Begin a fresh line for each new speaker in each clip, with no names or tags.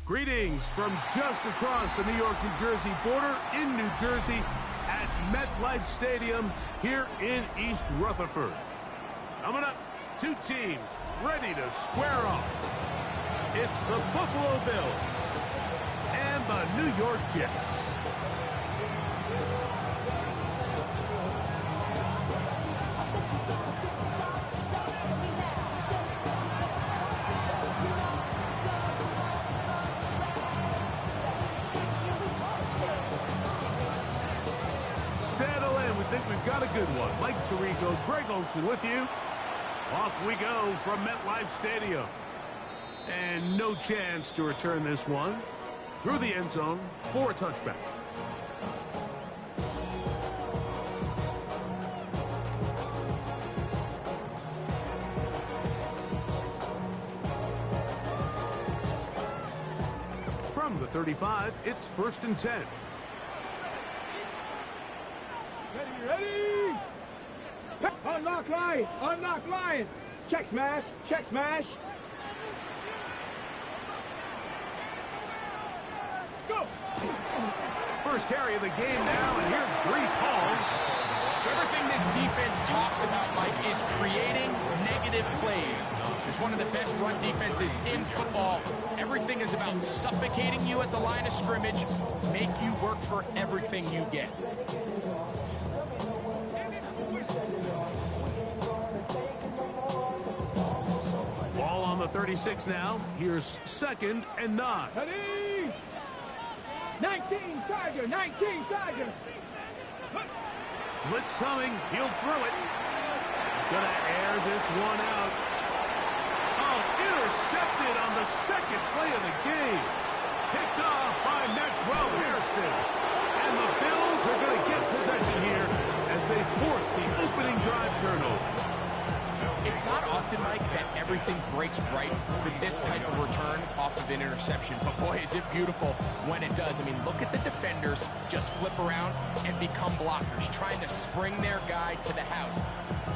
Greetings from just across the New York-New Jersey border in New Jersey at MetLife Stadium here in East Rutherford. Coming up, two teams ready to square off. It's the Buffalo Bills and the New York Jets. Settle in. We think we've got a good one. Mike Tirico, Greg Olson with you. Off we go from MetLife Stadium. And no chance to return this one through the end zone for a touchback. From the 35, it's 1st and 10.
Ready! Unlock line! Unlock line! Check smash! Check smash! Go!
First carry of the game now, and here's Breece Hall.
So everything this defense talks about, Mike, is creating negative plays. It's one of the best run defenses in football. Everything is about suffocating you at the line of scrimmage, make you work for everything you get.
Ball on the 36 now. Here's 2nd and 9.
Ready! 19 Tiger! 19 Tiger!
Blitz coming. He'll throw it. He's going to air this one out. Oh, intercepted on the 2nd play of the game. Picked off by Maxwell Hairston. And the Bills are going to get possession here as they force the opening drive turnover.
It's not often, Mike, that everything breaks right for this type of return off of an interception. But, boy, is it beautiful when it does. I mean, look at the defenders just flip around and become blockers, trying to spring their guy to the house.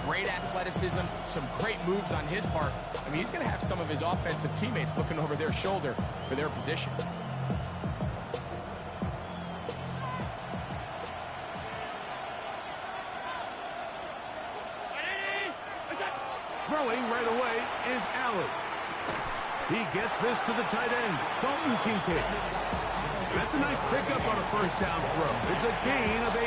Great athleticism, some great moves on his part. I mean, he's going to have some of his offensive teammates looking over their shoulder for their position.
Throwing right away is Allen. He gets this to the tight end, Dalton Kincaid. That's a nice pickup on a 1st down throw. It's a gain of 8.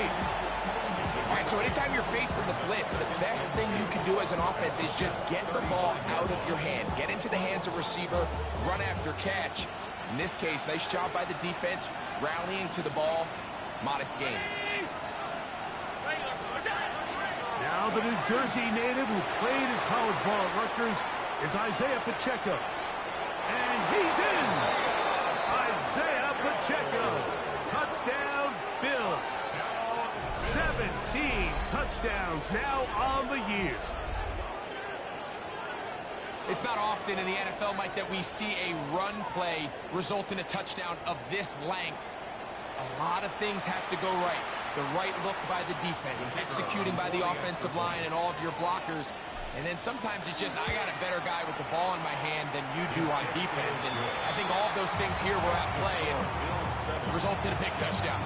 All right, so anytime you're facing the blitz, the best thing you can do as an offense is just get the ball out of your hand. Get into the hands of receiver, run after catch. In this case, nice job by the defense, rallying to the ball, modest gain.
Now the New Jersey native who played his college ball at Rutgers, it's Isaiah Pacheco. And he's in! Isaiah Pacheco. Touchdown, Bills. 17 touchdowns now on the year.
It's not often in the NFL, Mike, that we see a run play result in a touchdown of this length. A lot of things have to go right. The right look by the defense, executing by the offensive line and all of your blockers. And then sometimes it's just, I got a better guy with the ball in my hand than you do on defense. And I think all of those things here were at play and results in a big touchdown.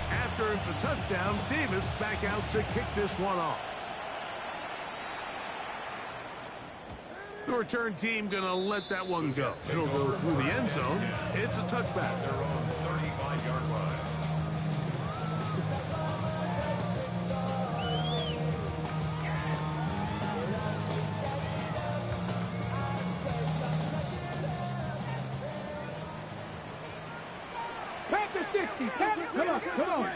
After the touchdown, Davis back out to kick this one off. The return team gonna let that one go. It'll go through the end zone. It's a touchback.
They're on the 35-yard line.
Panther 60! Panther, come on!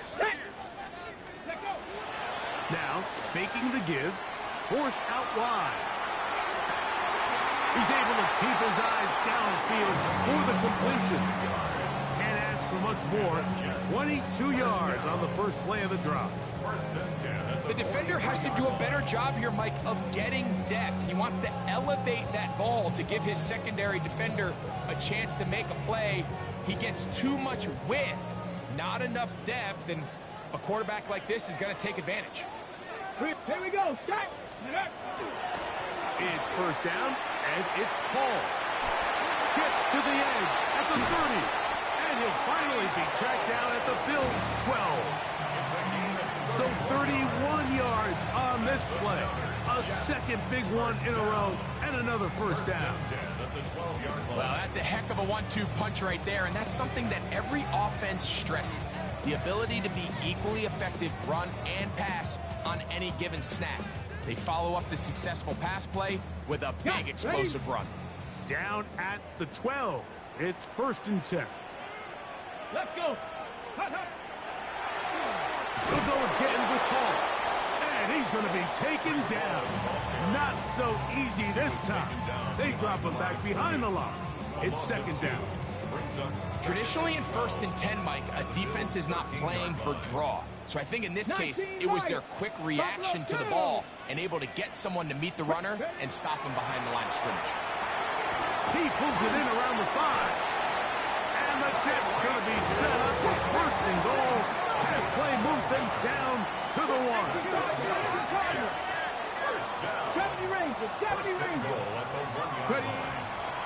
Now, faking the give, forced out wide. He's able to keep his eyes downfield for the completion. Can't ask for much more. 22 yards on the first play of the drive.
The defender has to do a better job here, Mike, of getting depth. He wants to elevate that ball to give his secondary defender a chance to make a play. He gets too much width, not enough depth, and a quarterback like this is going to take advantage.
Here we go. Start.
It's first down, and it's Paul. Gets to the edge at the 30, and he'll finally be tracked down at the Bills' 12. So 31 yards on this play. A second big one in a row, and another first down.
Well, that's a heck of a 1-2 punch right there, and that's something that every offense stresses. The ability to be equally effective run and pass on any given snap. They follow up the successful pass play with a big explosive run.
Down at the 12. It's first and 10.
Let's go. Hut, hut.
He'll go again with Paul. And he's going to be taken down. Not so easy this time. They drop him back behind the line. It's second down.
Traditionally in first and 10, Mike, a defense is not playing for draw. So I think in this case, it was their quick reaction to the ball and able to get someone to meet the runner and stop him behind the line of scrimmage.
He pulls it in around the 5. And the Jets going to be set up with first and goal. Pass play moves them down to the 1.
Deputy Ranger. Deputy Ranger.
Ready.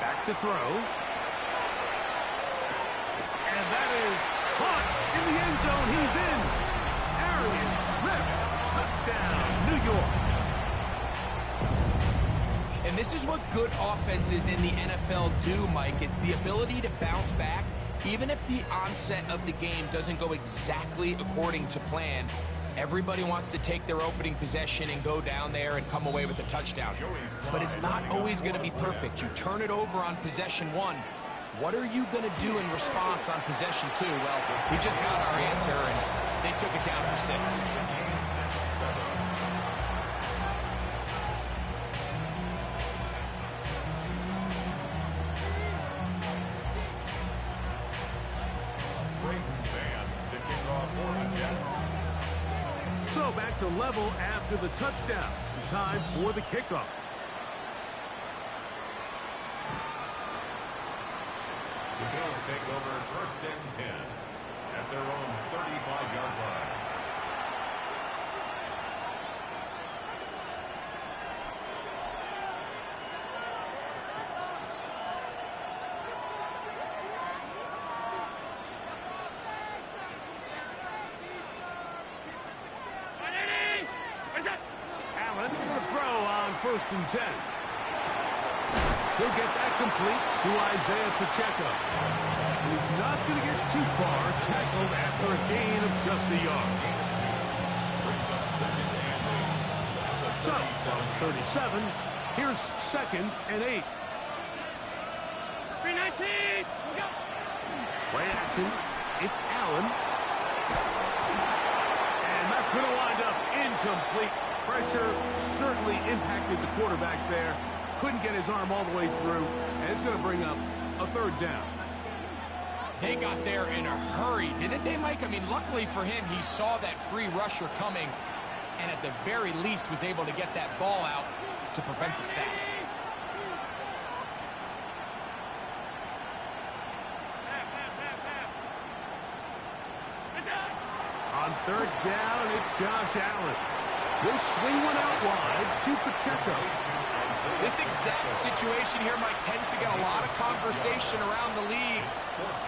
Back to throw. And that is caught in the end zone. He's in. Arian Smith. Touchdown, New York.
And this is what good offenses in the NFL do, Mike. It's the ability to bounce back, even if the onset of the game doesn't go exactly according to plan. Everybody wants to take their opening possession and go down there and come away with a touchdown. But it's not always going to be perfect. You turn it over on possession 1. What are you going to do in response on possession 2? Well, we just got our answer, and they took it down for 6.
So back to level after the touchdown. Time for the kickoff.
The Bills take over first and 10 at their own 35-yard line.
Allen going to throw on first and 10. He'll get that complete to Isaiah Pacheco. And he's not going to get too far, tackled after a gain of just a yard. So, from 37, here's second and 8.
319.
Play action. It's Allen. And that's going to wind up incomplete. Pressure certainly impacted the quarterback there. Couldn't get his arm all the way through, and it's going to bring up a third down.
They got there in a hurry, didn't they, Mike? I mean, luckily for him, he saw that free rusher coming, and at the very least was able to get that ball out to prevent the sack.
On third down, it's Josh Allen. He'll swing one out wide to Pacheco.
This exact situation here, Mike, tends to get a lot of conversation around the league.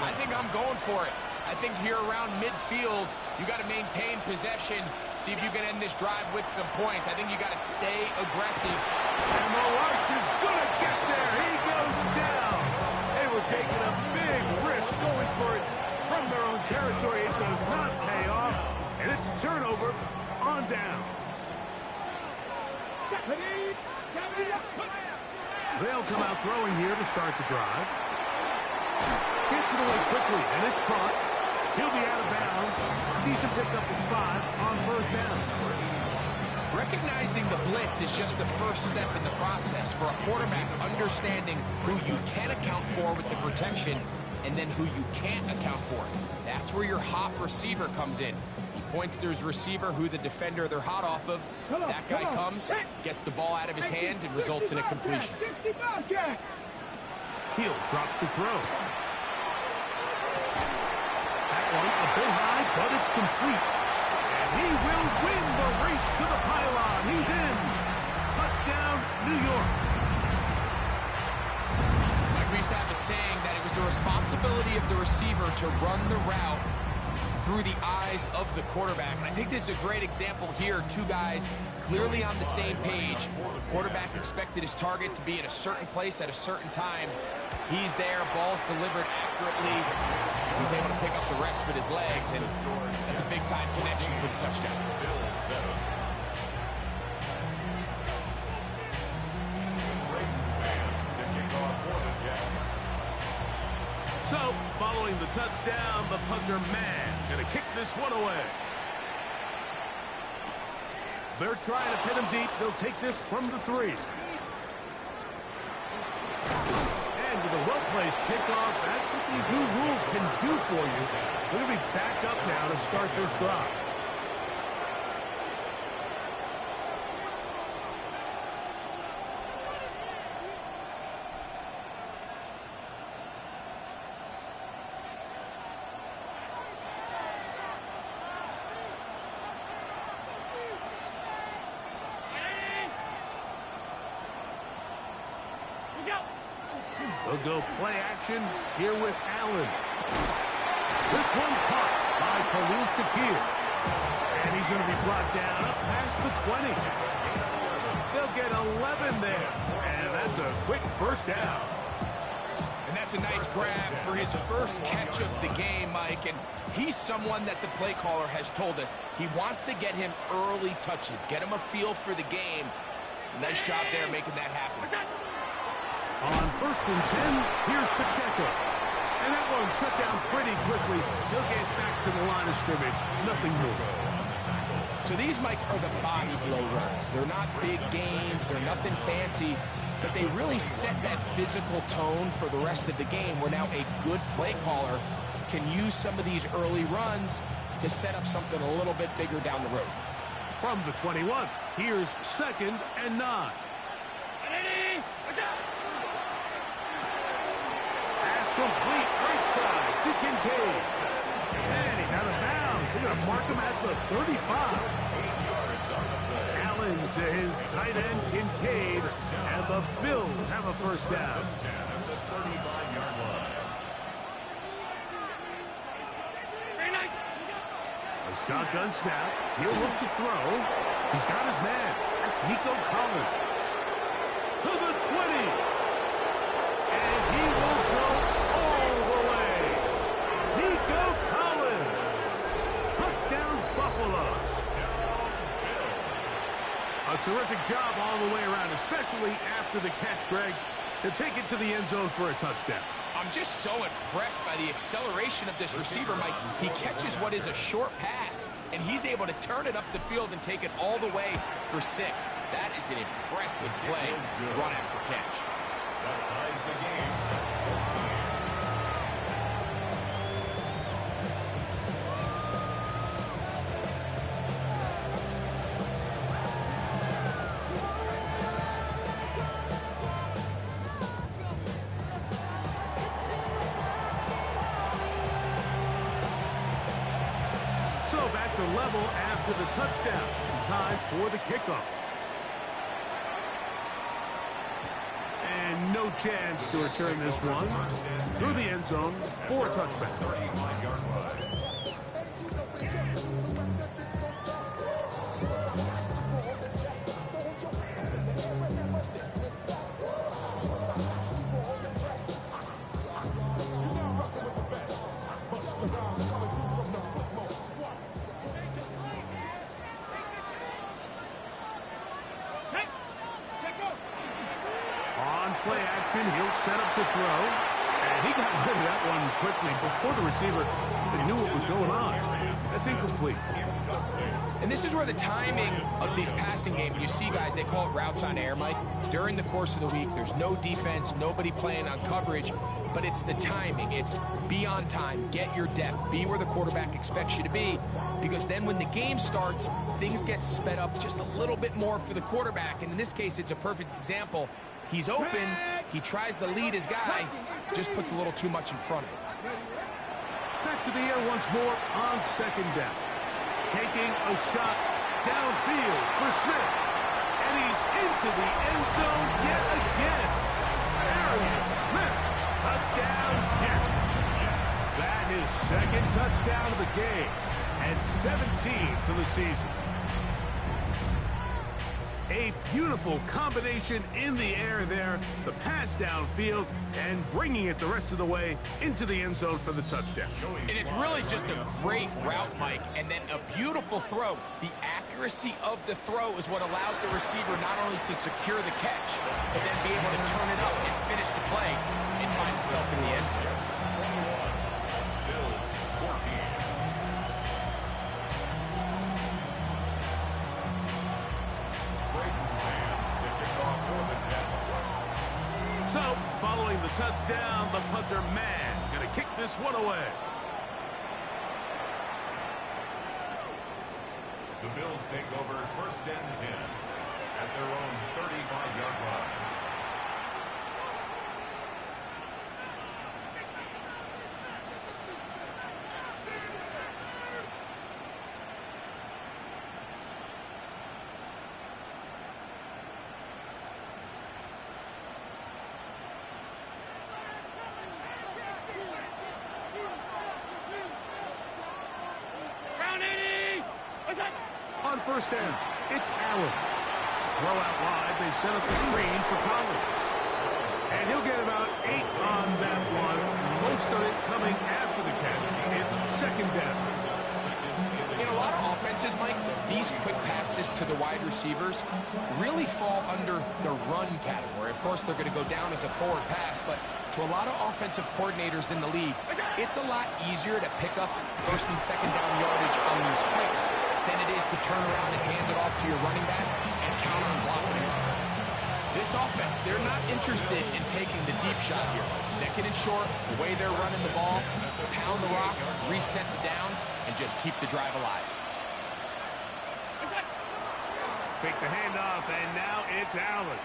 I think I'm going for it. I think here around midfield, you got to maintain possession, see if you can end this drive with some points. I think you got to stay aggressive.
And the rush is going to get there. He goes down. They were taking a big risk going for it from their own territory. It does not pay off, and it's a turnover on down. They'll come out throwing here to start the drive. Gets it away quickly, and it's caught. He'll be out of bounds. Decent pickup at 5 on first down.
Recognizing the blitz is just the first step in the process for a quarterback understanding who you can account for with the protection and then who you can't account for. That's where your hot receiver comes in. He points to his receiver who the defender they're hot off of. That guy comes, gets the ball out of his hand, and results in a completion.
He'll drop to throw. That one a bit high, but it's complete. And he will win the race to the pylon. He's in. Touchdown, New York.
Like we used to have a saying that it was the responsibility of the receiver to run the route through the eyes of the quarterback. And I think this is a great example here. Two guys clearly on the same page. Quarterback expected his target to be in a certain place at a certain time. He's there, ball's delivered accurately. He's able to pick up the rest with his legs, and that's a big-time connection for the touchdown.
So, following the touchdown, the punter man going to kick this one away. They're trying to pin him deep. They'll take this from the 3. And with a well-placed kickoff, that's what these new rules can do for you. They're going to be back up now to start this drive. They'll go play action here with Allen. This one caught by Khalil Shakir. And he's going to be brought down up past the 20. They'll get 11 there. And that's a quick first down.
And that's a nice grab for his first catch of the game, Mike. And he's someone that the play caller has told us he wants to get him early touches, get him a feel for the game. Nice job there making that happen.
On 1st and 10, here's Pacheco. And that one shut down pretty quickly. He'll get back to the line of scrimmage. Nothing more.
So these, Mike, are the body blow runs. They're not big gains. They're nothing fancy. But they really set that physical tone for the rest of the game where now a good play caller can use some of these early runs to set up something a little bit bigger down the road.
From the 21, here's 2nd and 9. Complete right side to Kincaid. And he's out of bounds. They're going to mark him at the 35. Allen to his tight end, Kincaid. And the Bills have a first down. A shotgun snap. He'll look to throw. He's got his man. That's Nico Collins. To the 20. And he will go a terrific job all the way around, especially after the catch, Greg, to take it to the end zone for a touchdown.
I'm just so impressed by the acceleration of this receiver, Mike. He catches what is a short pass, and he's able to turn it up the field and take it all the way for 6. That is an impressive play, run after catch.
That ties the game.
So back to level after the touchdown. Time for the kickoff. And no chance to return this one through the end zone for a touchback.
35-yard line.
On play action, he'll set up to throw. And he got rid of that one quickly before the receiver even knew what was going on. That's incomplete.
And this is where the timing of these passing games, you see guys, they call it routes on air, Mike. During the course of the week, there's no defense, nobody playing on coverage, but it's the timing. It's be on time, get your depth, be where the quarterback expects you to be, because then when the game starts, things get sped up just a little bit more for the quarterback. And in this case, it's a perfect example. He's open, he tries to lead his guy, just puts a little too much in front of him.
Back to the air once more on second down. Taking a shot downfield for Smith. And he's into the end zone yet again. Arian Smith. Touchdown, Jets. That is second touchdown of the game. And 17 for the season. A beautiful combination in the air there. The pass downfield and bringing it the rest of the way into the end zone for the touchdown.
And it's really just a great route, Mike, and then a beautiful throw. The accuracy of the throw is what allowed the receiver not only to secure the catch, but then be able to turn it up and finish the play and find himself in the end zone.
Bills 14.
So, following the touchdown, the punter man going to kick this one away.
The Bills take over first and 10 at their own 35-yard line.
On first down, it's Allen. Throw out wide, they set up the screen for Collins. And he'll get about 8 on that one. Most of it coming after the catch. It's second down.
In a lot of offenses, Mike, these quick passes to the wide receivers really fall under the run category. Of course, they're going to go down as a forward pass, but to a lot of offensive coordinators in the league, it's a lot easier to pick up first and second down yardage on these quicks than it is to turn around and hand it off to your running back and count on blocking him. This offense, they're not interested in taking the deep shot here. Second and short, the way they're running the ball, pound the rock, reset the downs, and just keep the drive alive.
Fake the handoff, and now it's Allen.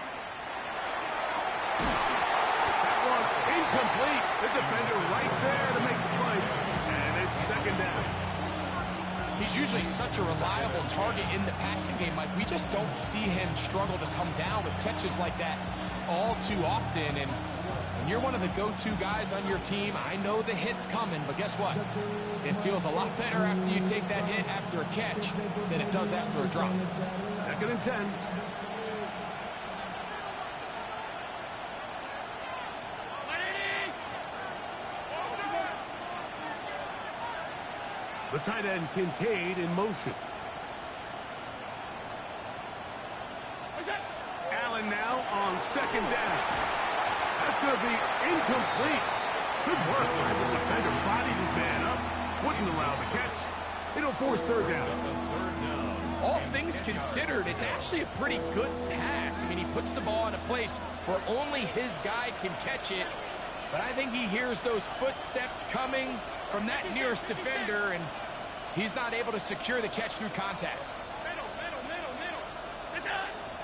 That one incomplete. The defender right there to make the play. And it's second down.
He's usually such a reliable target in the passing game, Mike. We just don't see him struggle to come down with catches like that all too often. And when you're one of the go-to guys on your team, I know the hit's coming, but guess what? It feels a lot better after you take that hit after a catch than it does after a drop.
Second and 10. The tight end, Kincaid, in motion. Allen now on second down. That's going to be incomplete. Good work by the defender. Bodied his man up. Wouldn't allow the catch. It'll force third down.
All things considered, it's actually a pretty good pass. I mean, he puts the ball in a place where only his guy can catch it. But I think he hears those footsteps coming from that nearest defender, and he's not able to secure the catch through contact.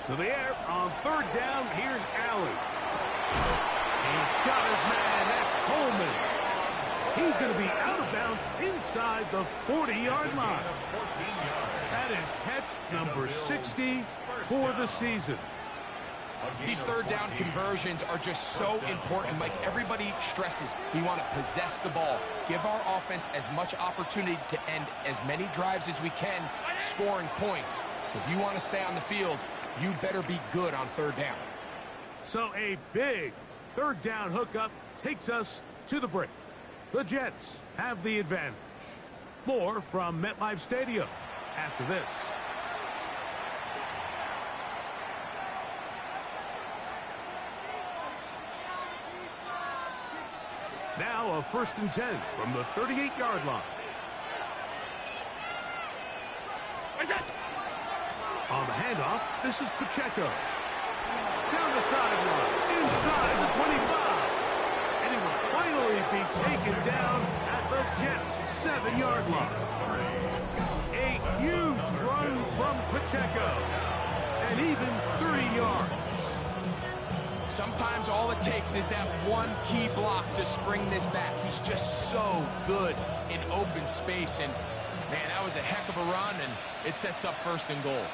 To the air on third down. Here's Allen. He's got his man. That's Coleman. He's going to be out of bounds inside the 40-yard line. That is catch number 60 for the season.
These third down conversions are just so important, Mike. Everybody stresses we want to possess the ball, give our offense as much opportunity to end as many drives as we can, scoring points. So if you want to stay on the field, you better be good on third down.
So a big third down hookup takes us to the break. The Jets have the advantage. More from MetLife Stadium after this. Now a 1st and 10 from the 38-yard line. On the handoff, this is Pacheco. Down the sideline, inside the 25. And he will finally be taken down at the Jets' 7-yard line. A huge run from Pacheco. And even 30 yards.
Sometimes all it takes is that one key block to spring this back. He's just so good in open space. And, man, that was a heck of a run, and it sets up 1st and goal.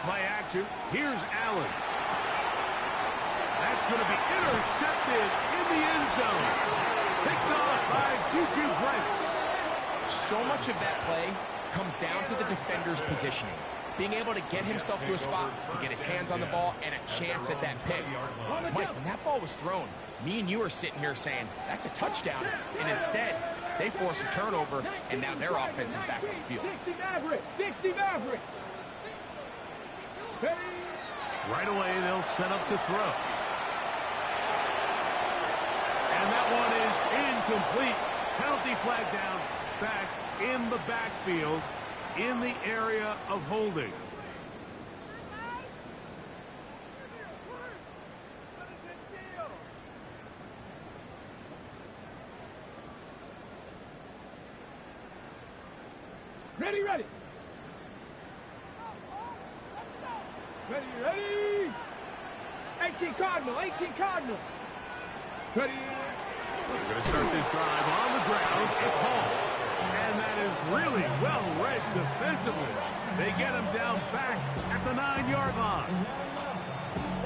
Play action. Here's Allen. That's going to be intercepted in the end zone. Picked off by Juju Brents.
So much of that play comes down to the defender's positioning. Being able to get himself to a spot, to get his hands on the ball, and a chance at that pick. Mike, when that ball was thrown, me and you are sitting here saying, that's a touchdown. And instead, they force a turnover, and now their offense is back on the field.
60 Maverick! 60 Maverick!
Right away, they'll set up to throw. And that one is incomplete. Penalty flag down, back in the backfield, in the area of holding.
Ready, ready! Ready, ready! 18 Cardinal, 18 Cardinal! Ready!
We're going to start this drive on the ground. It's Hall. And that is really well read defensively. They get him down back at the 9-yard line.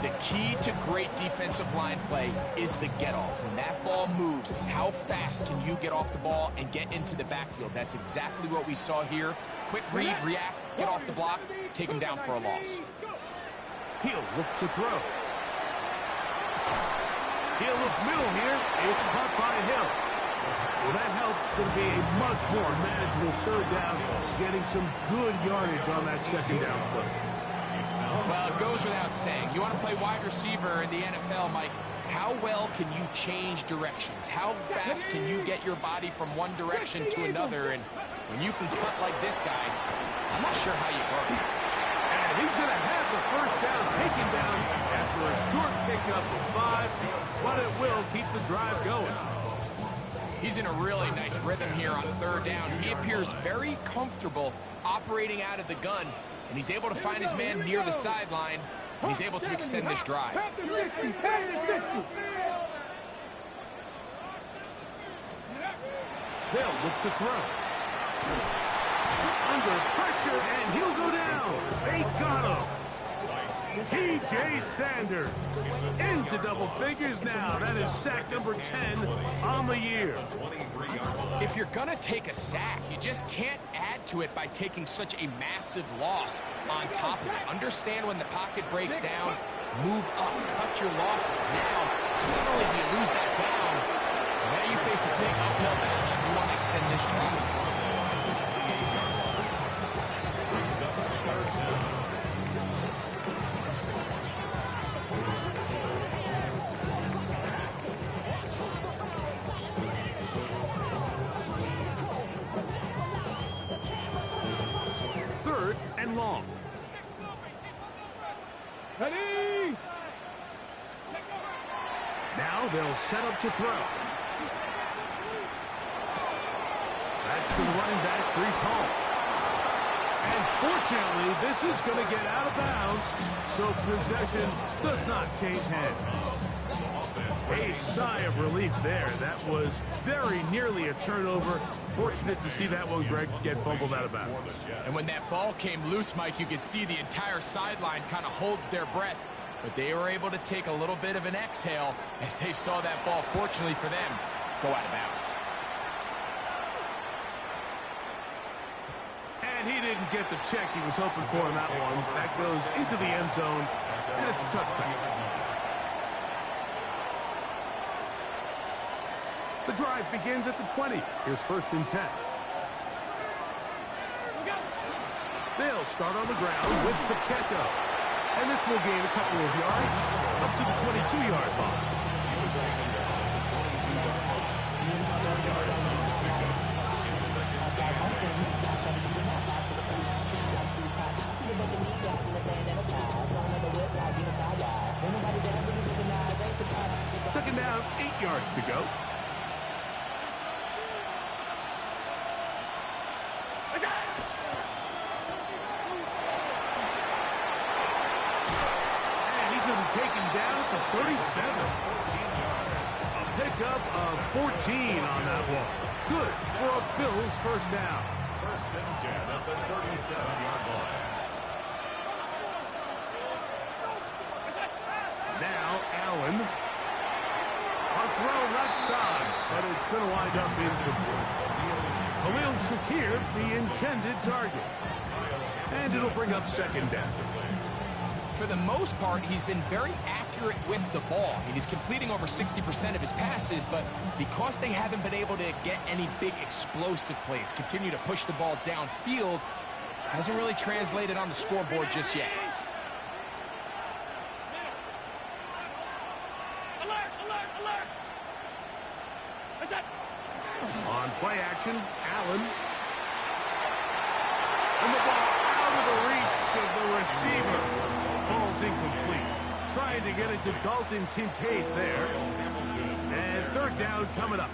The key to great defensive line play is the get-off. When that ball moves, how fast can you get off the ball and get into the backfield? That's exactly what we saw here. Quick read, react, get off the block, take him down for a loss.
He'll look to throw. He'll look middle here. It's caught by Hill. Well, that helps. It's going to be a much more manageable 3rd down, getting some good yardage on that 2nd down play.
Well, it goes without saying. You want to play wide receiver in the NFL, Mike. How well can you change directions? How fast can you get your body from one direction to another? And when you can cut like this guy, I'm not sure how you guard him.
And he's going to have the 1st down taken down after a short pickup of 5, but it will keep the drive going.
He's in a really nice rhythm here on 3rd down. He appears very comfortable operating out of the gun, and he's able to find his man near the sideline, and he's able to extend this drive.
They'll look to throw. Under pressure, and he'll go down. They got him. T.J. Sanders into double figures now. That is sack number 10 on the year.
If you're going to take a sack, you just can't add to it by taking such a massive loss on top of it. Understand when the pocket breaks down, move up, cut your losses. Now, not only do you lose that down, now you face a big uphill battle if you want to extend this drive.
Long.
Ready!
Now they'll set up to throw. That's to the running back, Breece Hall. And fortunately, this is going to get out of bounds, so possession does not change hands. A sigh of relief there. That was very nearly a turnover. Fortunate to see that one, Greg, get fumbled out of bounds.
And when that ball came loose, Mike, you could see the entire sideline kind of holds their breath. But they were able to take a little bit of an exhale as they saw that ball, fortunately for them, go out of bounds.
And he didn't get the check he was hoping for in that one. That goes into the end zone, and it's a touchback. The drive begins at the 20. Here's 1st and 10. They'll start on the ground with Pacheco. And this will gain a couple of yards up to the 22-yard line. Second down, 8 yards to go. And he's going to be taken down at the 37. A pickup of 14 on that one. Good for a Bills first down.
First and 10 at the 37-yard line.
Now Allen. A throw left side, but it's going to wind up incomplete. Khalil Shakir, the intended target. And it'll bring up second down.
For the most part, he's been very accurate with the ball. I mean, he's completing over 60% of his passes, but because they haven't been able to get any big explosive plays, continue to push the ball downfield, hasn't really translated on the scoreboard just yet.
On play action, Allen. And the ball out of the reach of the receiver. Falls incomplete. Trying to get it to Dalton Kincaid there. And third down coming up.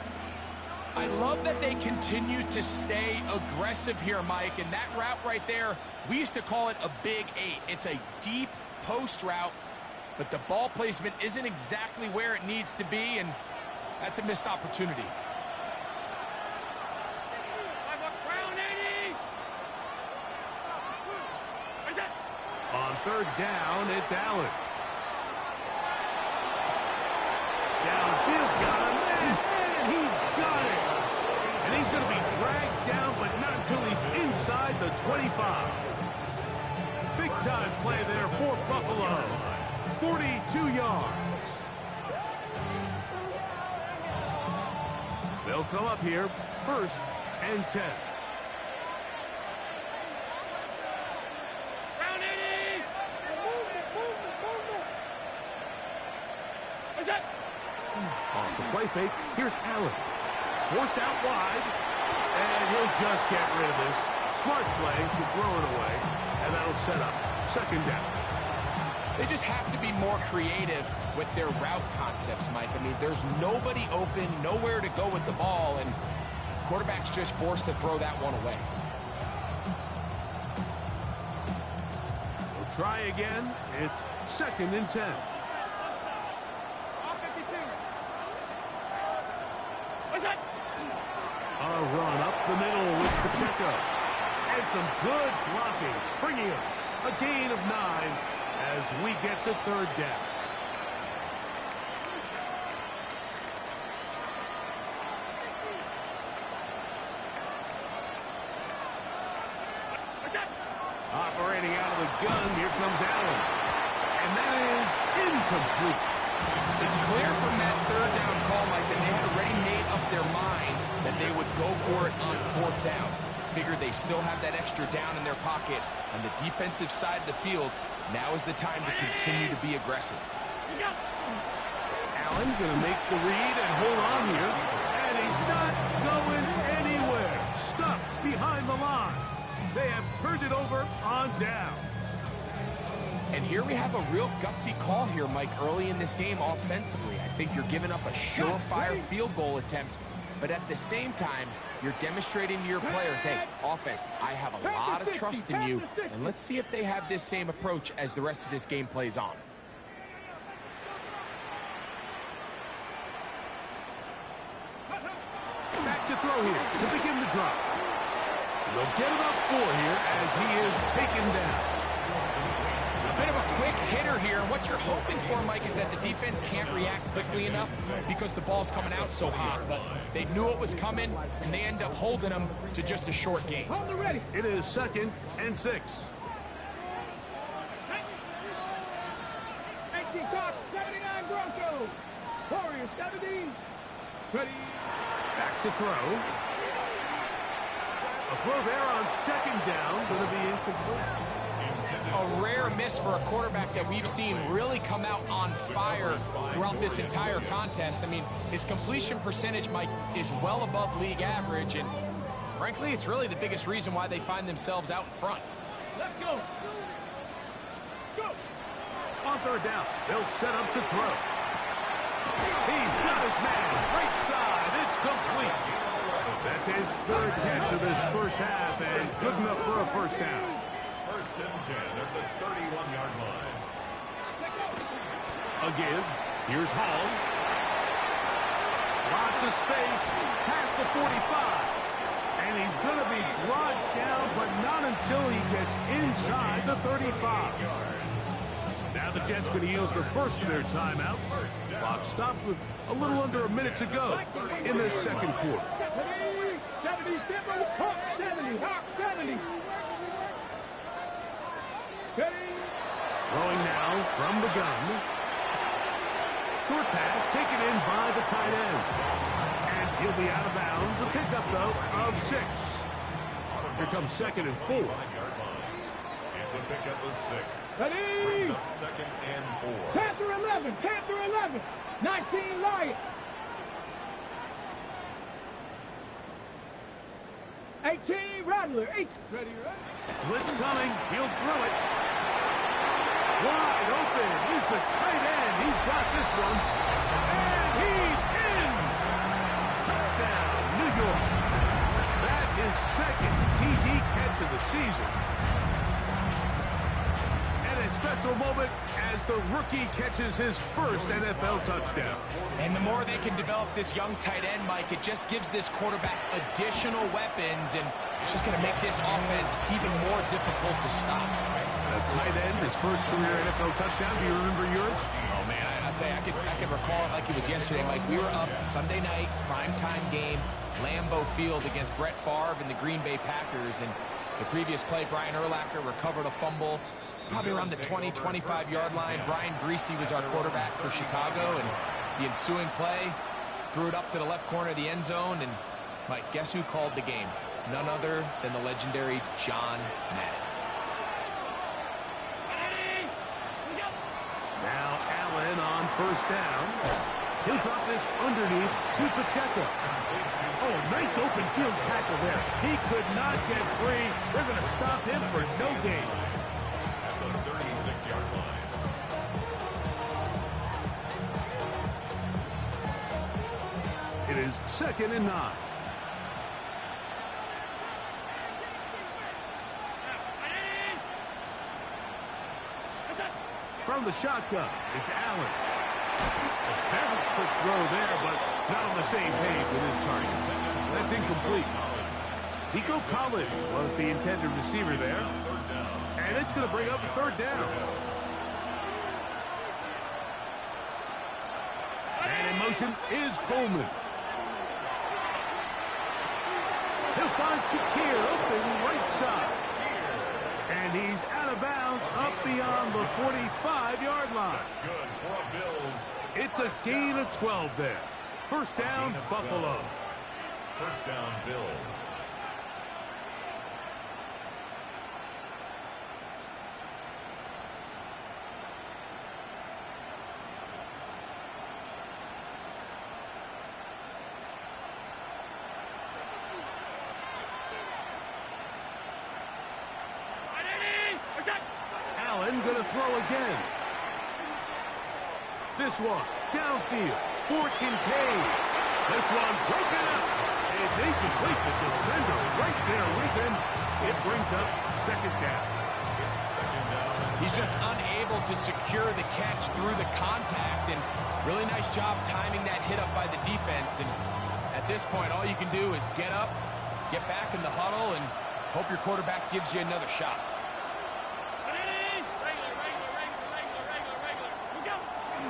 I love that they continue to stay aggressive here, Mike. And that route right there, we used to call it a big 8. It's a deep post route, but the ball placement isn't exactly where it needs to be, and that's a missed opportunity.
On third down, it's Allen. Downfield, got him, and he's got it. And he's going to be dragged down, but not until he's inside the 25. Big-time play there for Buffalo. 42 yards. They'll come up here, first and 10. Off the play fake, here's Allen. Forced out wide, and he'll just get rid of this. Smart play to throw it away, and that'll set up second down.
They just have to be more creative with their route concepts, Mike. I mean, there's nobody open, nowhere to go with the ball, and quarterback's just forced to throw that one away.
We'll try again. It's second and 10. A run up the middle with Pacheco. And some good blocking. Springing up. A gain of 9 as we get to third down. Operating out of the gun, here comes Allen. And that is incomplete.
It's clear from that third down call, Mike, that they had already made up their mind that they would go for it on fourth down. Figured they still have that extra down in their pocket on the defensive side of the field. Now is the time to continue to be aggressive.
Allen going to make the read and hold on here. And he's not going anywhere. Stuffed behind the line. They have turned it over on downs.
And here we have a real gutsy call here, Mike, early in this game offensively. I think you're giving up a surefire field goal attempt, but at the same time, you're demonstrating to your players, hey, offense, I have a lot of trust in you, and let's see if they have this same approach as the rest of this game plays on.
Back to throw here to begin the drive. They'll get it up 4 here as he is taken down.
Bit of a quick hitter here. What you're hoping for, Mike, is that the defense can't react quickly enough because the ball's coming out so hot. But they knew it was coming, and they end up holding them to just a short game.
It is second and 6.
79 Broncos. Warriors 17. Ready.
Back to throw. A throw there on second down, going to be incomplete.
A rare miss for a quarterback that we've seen really come out on fire throughout this entire contest. I mean, his completion percentage, Mike, is well above league average, and frankly, it's really the biggest reason why they find themselves out in front.
Let's go. Let's go.
On third down, they'll set up to throw. He's got his man, right side, it's complete. That's his third catch of his first half, and good enough for a first down.
First and 10 at the 31-yard line.
Again, here's Hall. Lots of space, past the 45. And he's going to be brought down, but not until he gets inside the 35. Now the Jets going to use the first of their timeouts. Clock stops with a little under a minute to go in the second quarter.
70, 70, 70.
Throwing now from the gun. Short pass taken in by the tight end. And he'll be out of bounds. A pickup, though, of 6. Here comes second and 4.
It's a pickup of 6.
Ready?
Brings up second and 4.
Panther 11, Panther 11. 19 Lions. 18 Rattler. 8. Ready, right?
Blitz coming. He'll throw it. Wide open is the tight end. He's got this one. And he's in. Touchdown, New York. That is second TD catch of the season. And a special moment as the rookie catches his first NFL touchdown.
And the more they can develop this young tight end, Mike, it just gives this quarterback additional weapons, and it's just going to make this offense even more difficult to stop.
A tight end, his first career NFL touchdown. Do you remember yours?
Oh, man, I'll tell you, I can recall it like it was yesterday, Mike. We were up Sunday night, primetime game, Lambeau Field against Brett Favre and the Green Bay Packers. And the previous play, Brian Urlacher recovered a fumble probably around the 20, 25-yard line. Brian Greasy was our quarterback for Chicago, and the ensuing play threw it up to the left corner of the end zone. And, Mike, guess who called the game? None other than the legendary John Madden.
Now Allen on first down. He'll drop this underneath to Pacheco. Oh, nice open field tackle there. He could not get free. They're going to stop him for no gain.
At the 36-yard line.
It is second and 9. From the shotgun, it's Allen. A very quick throw there, but not on the same page with his target. That's incomplete. Nico Collins was the intended receiver there. And it's going to bring up a third down. And in motion is Coleman. He'll find Shakir open right side. And he's out of bounds up beyond the 45-yard line.
That's good for a Bills.
It's a gain of 12 there. First down, Buffalo.
First down, Bills.
Allen going to throw again. This one, downfield, for Kincaid. This one broken up. It's incomplete. The defender right there with him. It brings up second down.
It's second down.
He's just unable to secure the catch through the contact, and really nice job timing that hit up by the defense. And at this point, all you can do is get up, get back in the huddle, and hope your quarterback gives you another shot.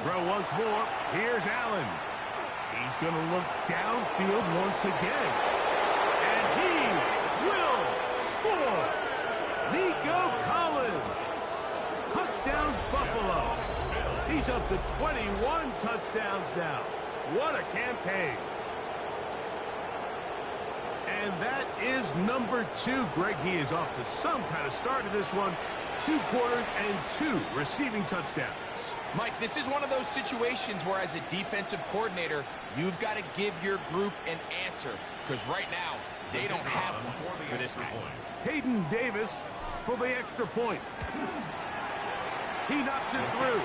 Throw once more. Here's Allen. He's going to look downfield once again. And he will score. Nico Collins. Touchdown, Buffalo. He's up to 21 touchdowns now. What a campaign. And that is number 2. Greg, he is off to some kind of start in this one. 2 quarters and 2 receiving touchdowns.
Mike, this is one of those situations where as a defensive coordinator, you've got to give your group an answer. Because right now, they don't have one for this guy.
Hayden Davis for the extra point. He knocks it through.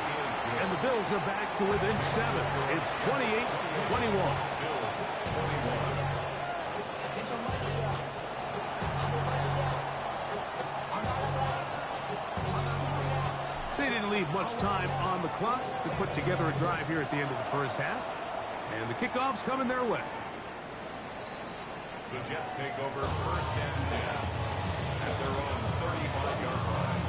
And the Bills are back to within 7. It's 28-21. They didn't leave much time on the clock to put together a drive here at the end of the first half. And the kickoff's coming their way.
The Jets take over first and 10 at their own 35-yard line.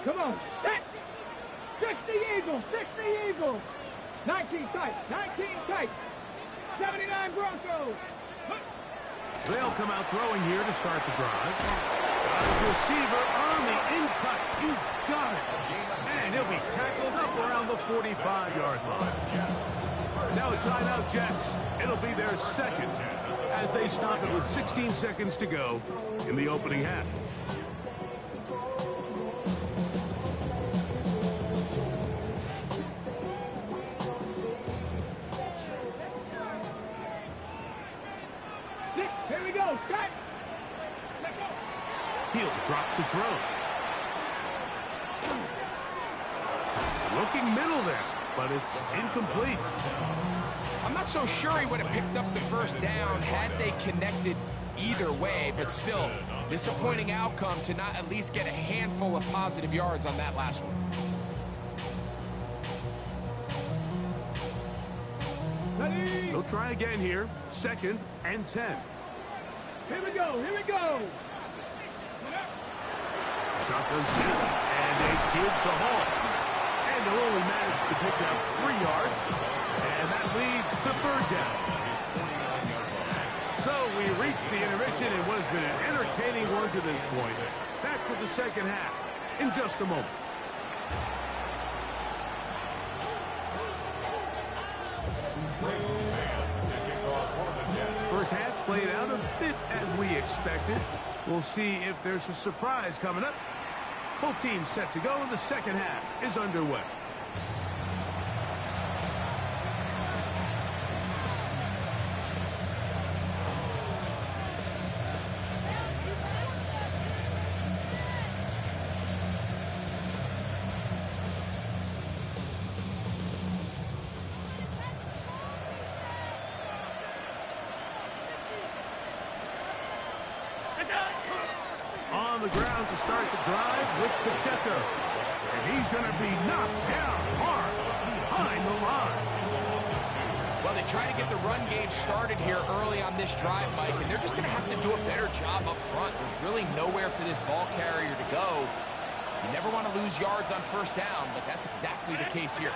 Come on. Set. 60 Eagles. 60 Eagles. 19 tight. 19 tight. 79 Broncos.
They'll come out throwing here to start the drive. Got his receiver on the in-cut. He's got it. And he'll be tackled up around the 45-yard line. Now a timeout, Jets. It'll be their second as they stop it with 16 seconds to go in the opening half.
Here we go. Set. Let go.
He'll drop to throw. Looking middle there, but it's incomplete.
I'm not so sure he would have picked up the first down had they connected either way, but still, disappointing outcome to not at least get a handful of positive yards on that last one.
They'll try again here. 2nd and 10.
Here we go. Here we go.
Shotgun snap and a give to Hall. And they'll only manage to pick up 3 yards. And that leads to 3rd down. So we reach the intermission in what has been an entertaining one to this point. Back with the second half in just a moment. First half played out a bit as we expected. We'll see if there's a surprise coming up. Both teams set to go, and the second half is underway. On the ground to start the drive with Pacheco. And he's going to be knocked down hard behind the line.
Well, they try to get the run game started here early on this drive, Mike, and they're just going to have to do a better job up front. There's really nowhere for this ball carrier to go. You never want to lose yards on first down, but that's exactly the case here.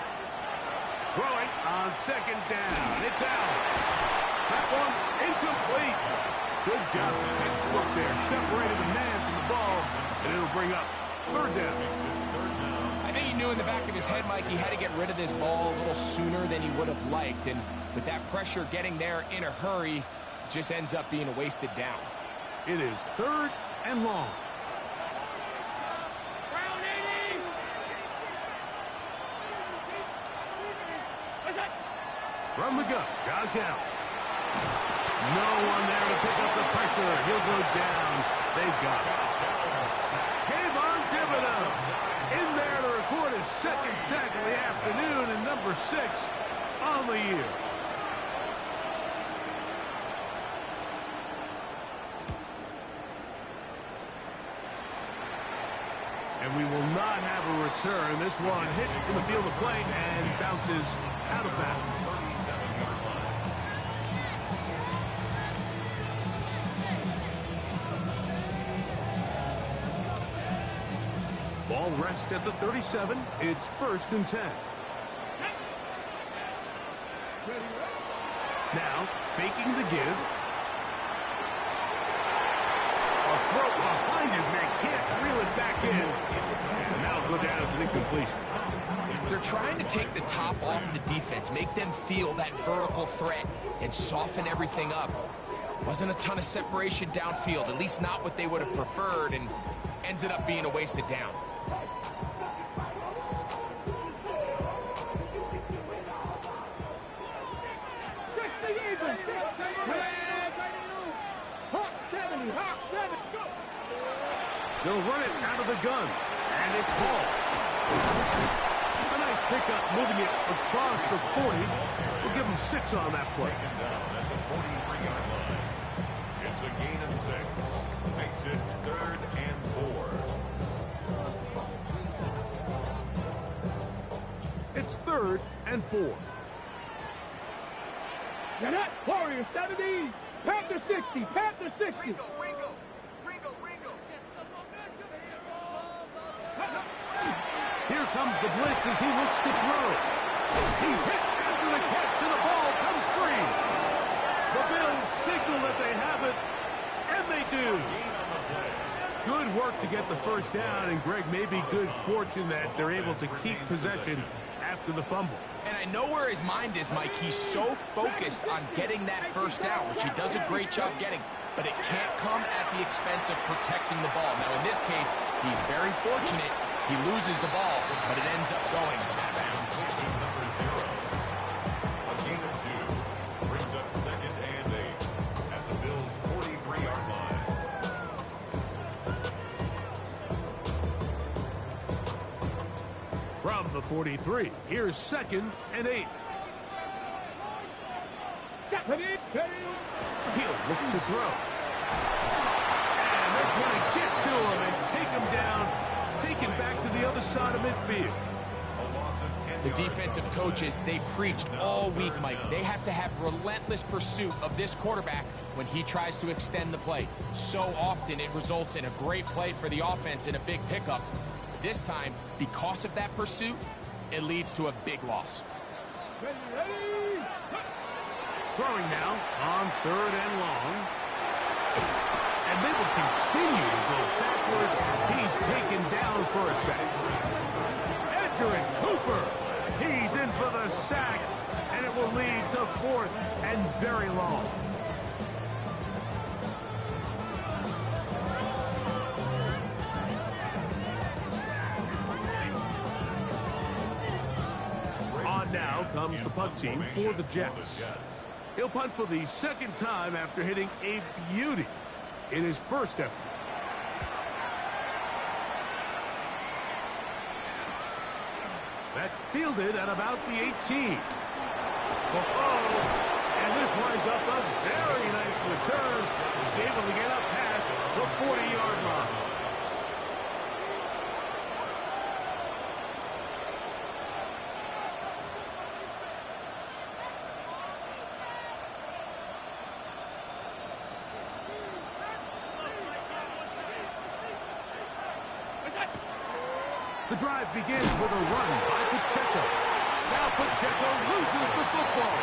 Throwing on 2nd down. It's out. That one incomplete. Good job, textbook there. Separated the man from the ball, and it'll bring up 3rd down.
I think he knew in the back of his head, Mike, he had to get rid of this ball a little sooner than he would have liked. And with that pressure getting there in a hurry, it just ends up being a wasted down.
It is 3rd and long. From the gun, Josh Allen. No one there to pick up the pressure. He'll go down. They got it. Kayvon Thibodeaux in there to record his 2nd sack of the afternoon and number 6 on the year. And we will not have a return. This one hit in the field of play and bounces out of bounds. Ball rests at the 37. It's 1st and 10. Now, faking the give. A throw behind his man, can't reel it back in. And that'll go down as an incompletion.
They're trying to take the top off the defense, make them feel that vertical threat, and soften everything up. Wasn't a ton of separation downfield, at least not what they would have preferred, and ends up being a wasted down.
They'll run it out of the gun, and it's ball. A nice pickup, moving it across the 40. We'll give them 6 on that play.
Taken down at the 43-yard line. It's a gain of 6. Makes it 3rd and 4.
It's 3rd and 4.
Get it! Warrior 70, Panther 60, Panther 60.
Here comes the blitz as he looks to throw. He's hit after the catch, and the ball comes free. The Bills signal that they have it, and they do. Good work to get the first down, and Greg, maybe good fortune that they're able to keep possession after the fumble.
And I know where his mind is, Mike. He's so focused on getting that first down, which he does a great job getting, but it can't come at the expense of protecting the ball. Now, in this case, he's very fortunate. He loses the ball, but it ends up going out of bounds.
Number 0. A gain of 2. Brings up 2nd and 8 at the Bills' 43-yard line.
From the 43, here's 2nd and 8. He'll look to throw. And they're going to get to him and take him down. Taken back to the other side of midfield.
A loss of 10
The
yards.
defensive coaches, they preached all week, Mike. They have to have relentless pursuit of this quarterback when he tries to extend the play. So often it results in a great play for the offense and a big pickup. This time, because of that pursuit, it leads to a big loss.
Throwing now on 3rd and long. And they will continue to go backwards. He's taken down for a sack. Edgerrin Cooper. He's in for the sack. And it will lead to 4th and very long. On now comes the punt team for the Jets. He'll punt for the 2nd time after hitting a beauty in his first effort. That's fielded at about the 18. And this winds up a very nice return. He's able to get up past the 40-yard line. The drive begins with a run by Pacheco. Now Pacheco loses the football.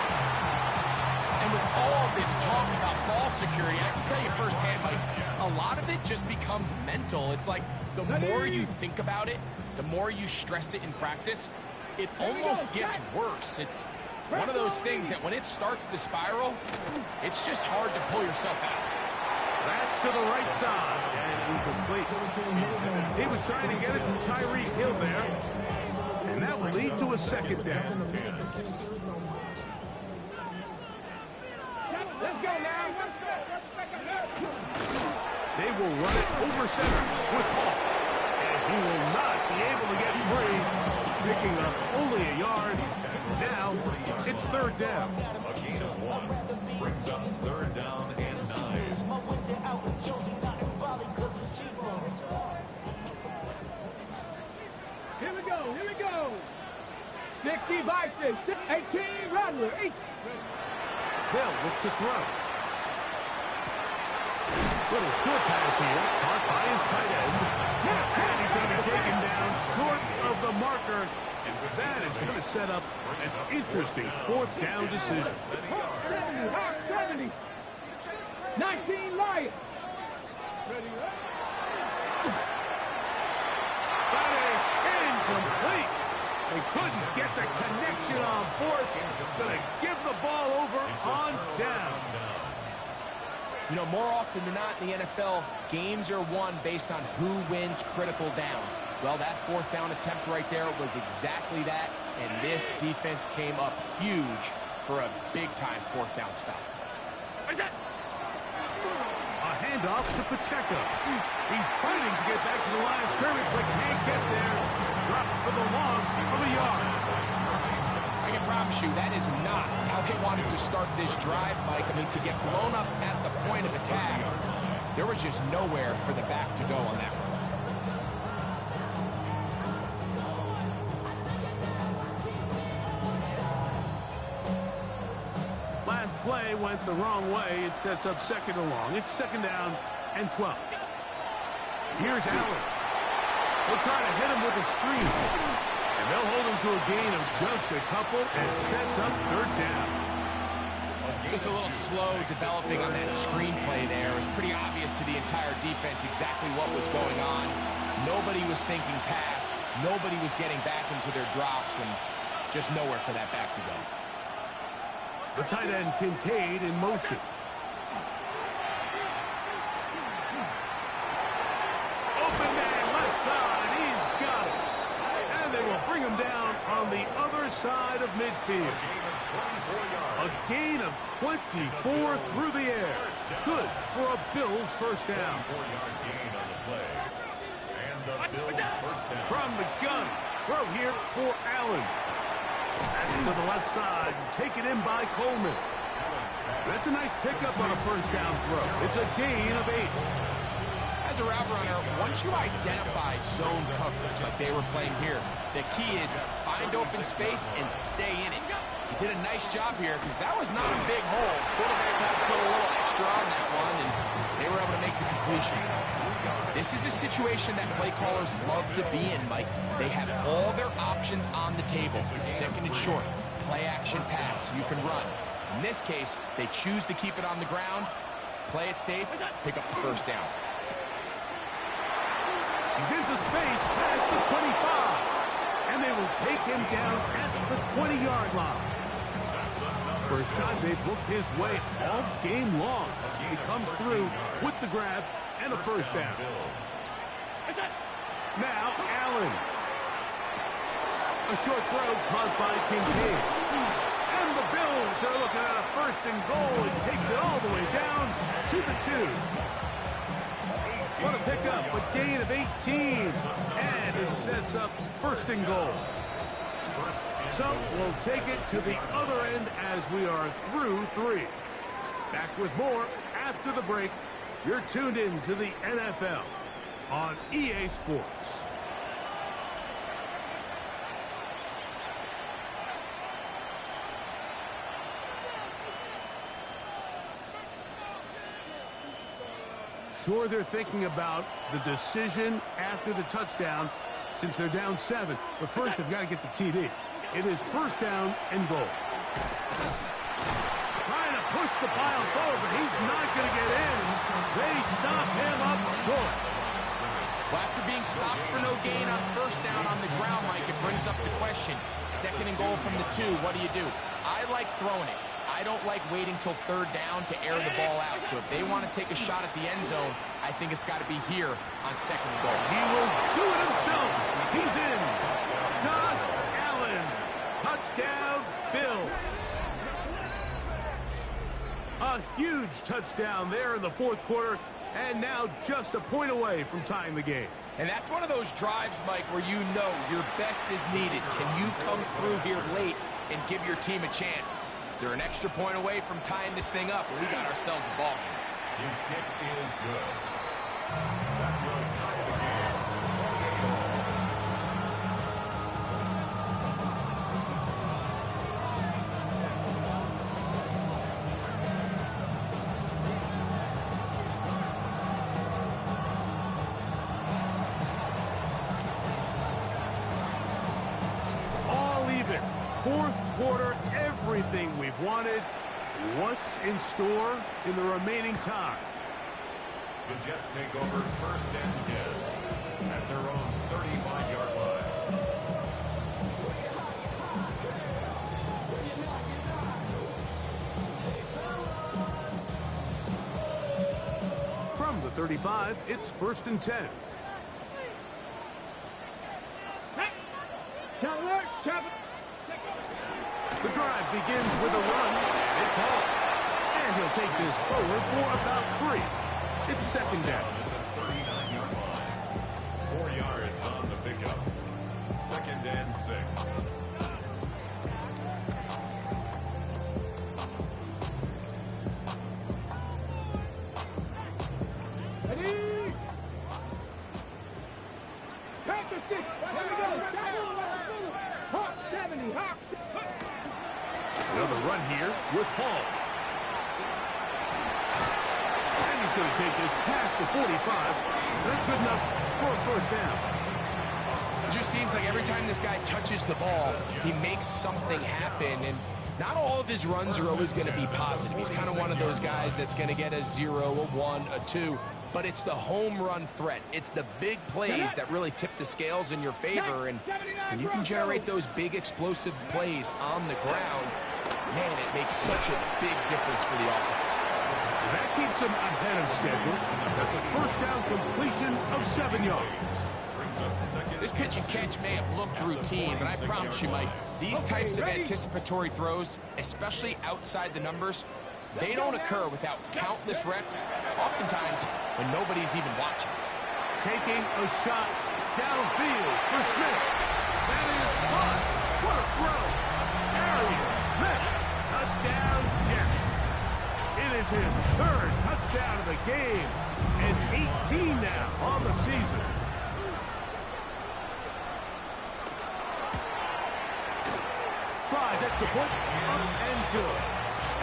And with all this talk about ball security, I can tell you firsthand, Mike, a lot of it just becomes mental. It's like the more you think about it, the more you stress it in practice, it almost gets worse. It's one of those things that when it starts to spiral, it's just hard to pull yourself out.
That's to the right side, and incomplete. He was trying to get it to Tyreek Hill there, and that will lead to a 2nd down.
Let's go now.
They will run it over center with Hall, and he will not be able to get free, picking up only a yard. Now it's 3rd down.
A gain of 1 brings up 3rd down and 9.
Here we go, here we go. 60 Bison, 18 Rattler, 8.
They'll look to throw. Little short pass here, caught by his tight end. And he's going to be taken down short of the marker That is going to set up an interesting fourth down decision.
70. 19 light.
That is incomplete. They couldn't get the connection on fourth. Going to give the ball over on down.
You know, more often than not in the NFL, games are won based on who wins critical downs. Well, that fourth down attempt right there was exactly that, and this defense came up huge for a big-time fourth down stop.
A handoff to Pacheco. He's fighting to get back to the line of scrimmage, but can't get there. Dropped for the loss of a yard.
I can promise you that is not how they wanted to start this drive, Mike. I mean, to get blown up at the point of attack, there was just nowhere for the back to go on that one.
Last play went the wrong way. It sets up second and long. It's second down and 12. Here's Allen. They'll try to hit him with a screen. And they'll hold him to a gain of just a couple, and it sets up third down.
Just a little slow developing on that screenplay there. It was pretty obvious to the entire defense exactly what was going on. Nobody was thinking pass. Nobody was getting back into their drops, and just nowhere for that back to go.
The tight end, Kincaid, in motion. Open man, left side. He's got it. And they will bring him down on the other side of midfield. A gain of 24 through the air. Good for a Bills first down. From the gun. Throw here for Allen. That's to the left side. Taken in by Coleman. That's a nice pickup on a first down throw. It's a gain of 8.
As a route runner, once you identify zone coverage like they were playing here, the key is find open space and stay in it. He did a nice job here because that was not a big hole. Quarterback had to put a little extra on that one, and they were able to make the completion. This is a situation that play callers love to be in, Mike. They have all their options on the table. Second and short, play action pass, you can run. In this case, they choose to keep it on the ground, play it safe, pick up the first down.
He's into space past the 25. And they will take him down at the 20-yard line. First time they've looked his way all game long. He comes through with the grab and a first down. Now Allen. A short throw caught by Kincaid. And the Bills are looking at a first and goal. It takes it all the way down to the 2. What a pickup, a gain of 18. And it sets up first and goal. So we'll take it to the other end as we are through 3. Back with more after the break. You're tuned in to the NFL on EA Sports. Sure, they're thinking about the decision after the touchdown since they're down 7. But first, they've got to get the TD. It is first down and goal. Trying to push the pile forward, but he's not going to get in. They stop him up short.
Well, after being stopped for no gain on first down on the ground, Mike, it brings up the question. Second and goal from the 2, what do? I like throwing it. I don't like waiting till third down to air the ball out. So if they want to take a shot at the end zone, I think it's got to be here on second and goal.
He will do it himself. He's in. Josh Allen. Touchdown, Bills. A huge touchdown there in the fourth quarter, and now just a point away from tying the game.
And that's one of those drives, Mike, where you know your best is needed. Can you come through here late and give your team a chance? They're an extra point away from tying this thing up. We got ourselves a ball game.
His kick is good. That will tie the game.
Fourth quarter, everything we've wanted. What's in store in the remaining time?
The Jets take over first and 10 at their own 35-yard line.
From the 35, it's first and 10. The drive begins with a run, and it's Hall. And he'll take this forward for about 3. It's second down.
At the 39-yard line. 4 yards on the pickup. Second and 6.
Ready? Back to 6. Here we go. Hawk 70. Hawk.
Another run here with Hall. And he's going to take this past the 45. That's good enough for a first down.
It just seems like every time this guy touches the ball, he makes something happen. And not all of his runs are always going to be positive. He's kind of one of those guys that's going to get a 0, a 1, a 2. But it's the home run threat. It's the big plays that really tip the scales in your favor. And when you can generate those big explosive plays on the ground, man, it makes such a big difference for the offense.
That keeps him ahead of schedule. That's a first down completion of 7 yards.
This pitch and catch may have looked routine, but I promise you, Mike, these types of anticipatory throws, especially outside the numbers, they don't occur without countless reps, oftentimes when nobody's even watching.
Taking a shot downfield for Smith. That is caught. What a throw. Arian Smith. Touchdown, Jets. It is his 3rd touchdown of the game and 18 now on the season. Slides extra point, up and good.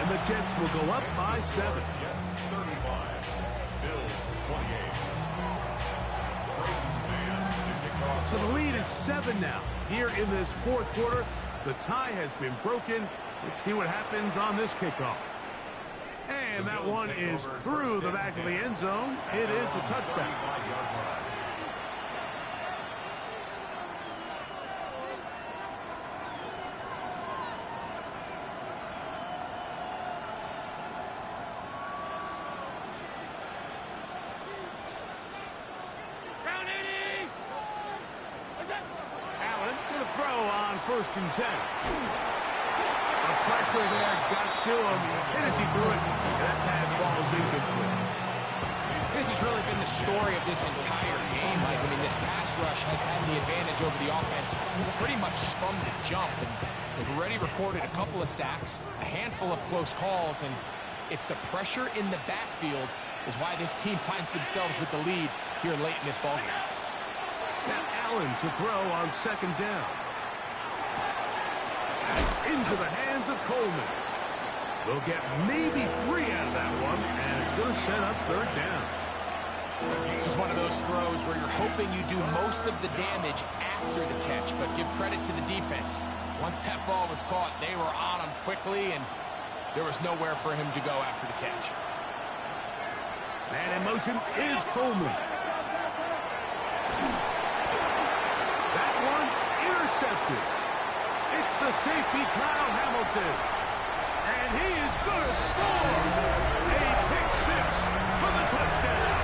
And the Jets will go up by 7.
Jets 35, Bills 28.
So the lead is 7 now. Here in this fourth quarter, the tie has been broken. Let's see what happens on this kickoff. And that one is through the back of the end zone. It is a touchdown. First and 10. The pressure there got to him. Hit as he threw it. That pass ball is incomplete.
This has really been the story of this entire game, Mike. I mean, this pass rush has had the advantage over the offense pretty much from the jump. And they've already recorded a couple of sacks, a handful of close calls, and it's the pressure in the backfield is why this team finds themselves with the lead here late in this ballgame.
Now Allen to throw on second down. Into the hands of Coleman. They'll get maybe 3 out of that one, and it's going to set up third down.
This is one of those throws where you're hoping you do most of the damage after the catch, but give credit to the defense. Once that ball was caught, they were on him quickly, and there was nowhere for him to go after the catch.
Man in motion is Coleman. That one intercepted. It's the safety, Kyle Hamilton. And he is going to score. A pick 6 for the touchdown.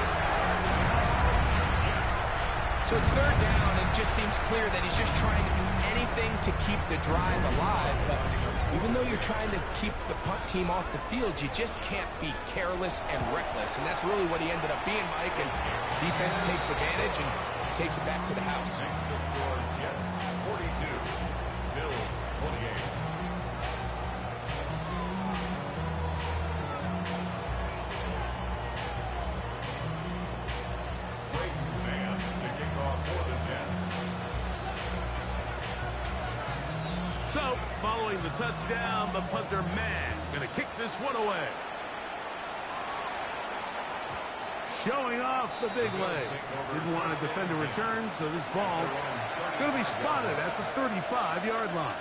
So it's third down, and it just seems clear that he's just trying to do anything to keep the drive alive. But even though you're trying to keep the punt team off the field, you just can't be careless and reckless. And that's really what he ended up being, Mike. And defense takes advantage and takes it back to the house.
Makes the score Jets 42, Bills 28.
So, following the touchdown, the punter, man, going to kick this one away. Showing off the big leg. Didn't want to defend a return, so this ball going to be spotted at the 35-yard line.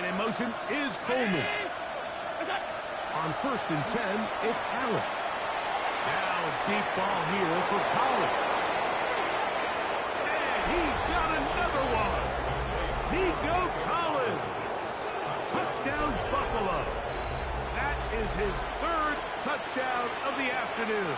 And in motion is Coleman. On 1st and 10, it's Allen. Now a deep ball here for Collins. And he's got another one. Nico Collins. Touchdown, Buffalo. That is his 3rd touchdown of the afternoon.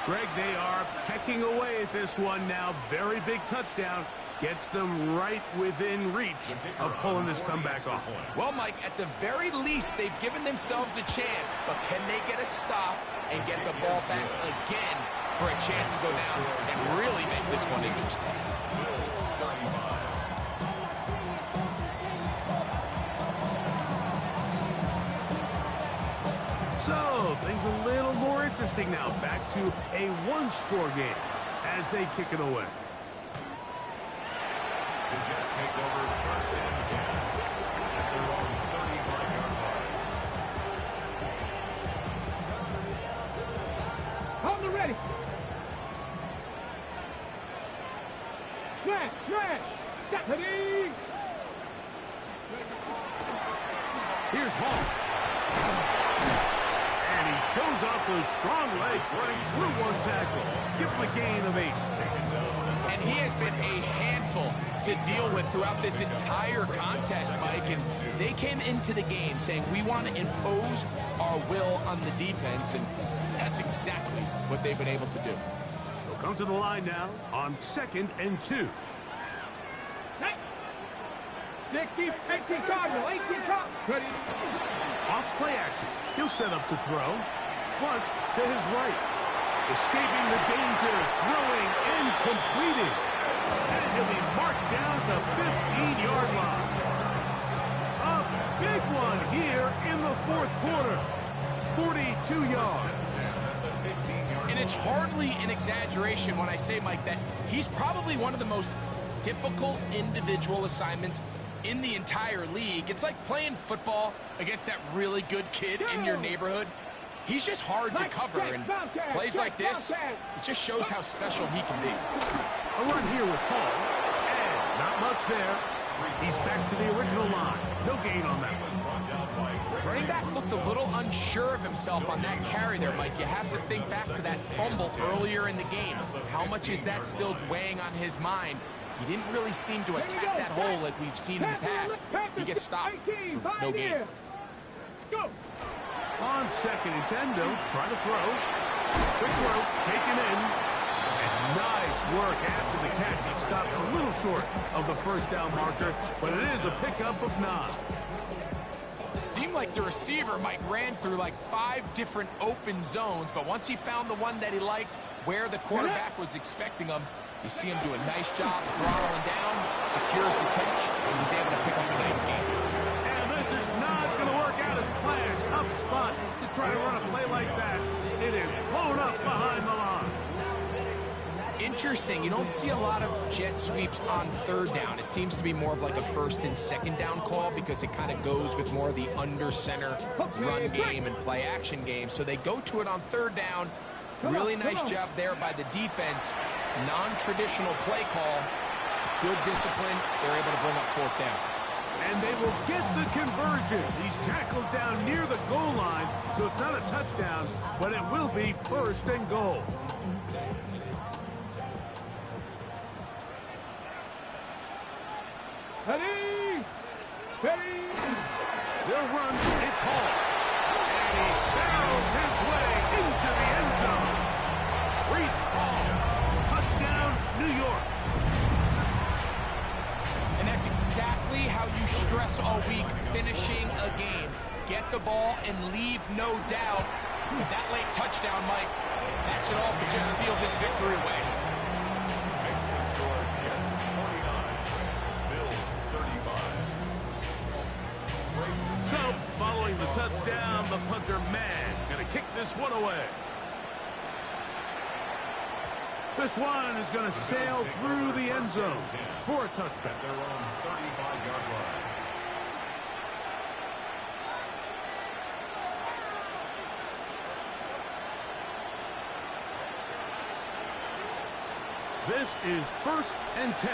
Greg, they are pecking away at this one now. Very big touchdown. Gets them right within reach of pulling this comeback off.
Well, Mike, at the very least, they've given themselves a chance, but can they get a stop and get the ball back again for a chance to go down and really make this one interesting?
So, things a little more interesting now. Back to a one-score game as they kick it away.
The Jets take over 1st and 10 at their own 35-yard line.
Hold it ready. Smash, smash. Deputy.
Here's Hall. And he shows off those strong legs running through one tackle. Give him a gain of 8.
And he has been a handful to deal with throughout this entire contest, Mike. And they came into the game saying, we want to impose our will on the defense. And that's exactly what they've been able to do.
They'll come to the line now on 2nd and 2.
60, 18 Cardinal, 18 Cardinal. Ready.
Off play action. He'll set up to throw. Flush to his right. Escaping the danger. Throwing and completing. And he'll be marked down at the 15-yard line. A big one here in the 4th quarter. 42 yards.
And it's hardly an exaggeration when I say, Mike, that he's probably one of the most difficult individual assignments in the entire league. It's like playing football against that really good kid in your neighborhood. He's just hard to cover, and plays like this, it just shows how special he can be.
A run here with Paul, and not much there. He's back to the original line. No gain on that one.
Running back looked a little unsure of himself on that carry there, Mike. You have to think back to that fumble earlier in the game. How much is that still weighing on his mind? He didn't really seem to attack that hole like we've seen in the past. He gets stopped for no gain.
Go.
On 2nd and 10, though, try to throw. Quick throw, taken in. And nice work after the catch. He stopped a little short of the 1st down marker, but it is a pickup of 9.
Seemed like the receiver, Mike, ran through like 5 different open zones, but once he found the one that he liked where the quarterback was expecting him, you see him do a nice job throttling down, secures the catch, and he's able to pick up a nice game.
And this is not going to work out as planned. Tough spot to try to run a play like that. It is blown up behind the line.
Interesting. You don't see a lot of jet sweeps on 3rd down. It seems to be more of like a 1st and 2nd down call because it kind of goes with more of the under center run game and play action game. So they go to it on 3rd down. Really nice job there by the defense. Non-traditional play call. Good discipline. They're able to bring up 4th down.
And they will get the conversion. He's tackled down near the goal line, so it's not a touchdown, but it will be 1st and goal.
Ready. Ready.
They'll run. It's Hall. And he barrels his way into the end zone. Breece Hall. Touchdown, New York.
And that's exactly how you stress all week, finishing a game. Get the ball and leave no doubt. With that late touchdown, Mike, that should all but just seal this victory away.
Makes the score Jets 49, Bills 35.
So, following the touchdown, the punter man going to kick this one away. This one is going to sail through the end zone for a touchback.
Their own 35-yard line.
This is 1st and 10.